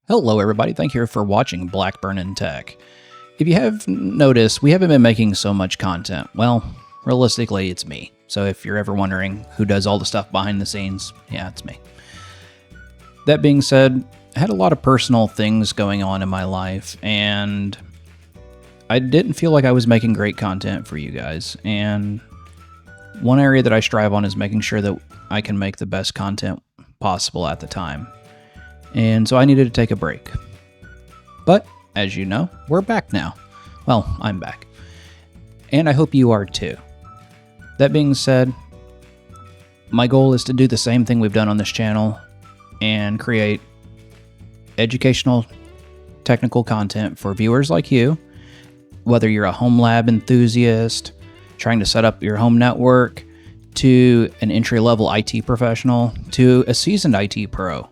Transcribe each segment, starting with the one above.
Hello everybody, thank you for watching Blackburn in Tech. If you have noticed, we haven't been making so much content. Well, realistically, it's me. So if you're ever wondering who does all the stuff behind the scenes, yeah, it's me. That being said, I had a lot of personal things going on in my life, and I didn't feel like I was making great content for you guys. And one area that I strive on is making sure that I can make the best content possible at the time. And so I needed to take a break. But, as you know, we're back now. Well, I'm back. And I hope you are too. That being said, my goal is to do the same thing we've done on this channel and create educational, technical content for viewers like you, whether you're a homelab enthusiast, trying to set up your home network, to an entry-level IT professional, to a seasoned IT pro.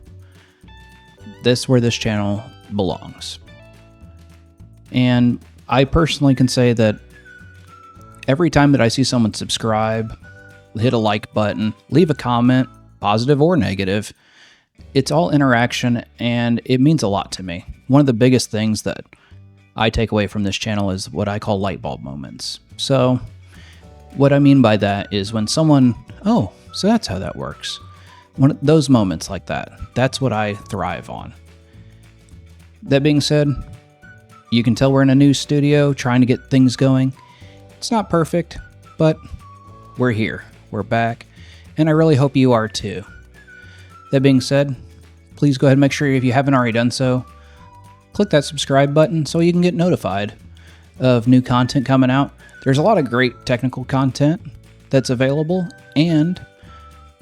This is where this channel belongs. And I personally can say that every time that I see someone subscribe, hit a like button, leave a comment, positive or negative, it's all interaction and it means a lot to me. One of the biggest things that I take away from this channel is what I call light bulb moments. So what I mean by that is when someone, oh, so that's how that works. One of those moments like that, that's what I thrive on. That being said, you can tell we're in a new studio trying to get things going. It's not perfect, but we're here. We're back, and I really hope you are too. That being said, please go ahead and make sure if you haven't already done so, click that subscribe button so you can get notified of new content coming out. There's a lot of great technical content that's available, and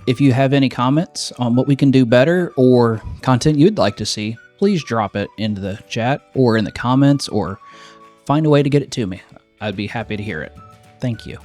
if you have any comments on what we can do better or content you'd like to see, please drop it into the chat or in the comments or find a way to get it to me. I'd be happy to hear it. Thank you.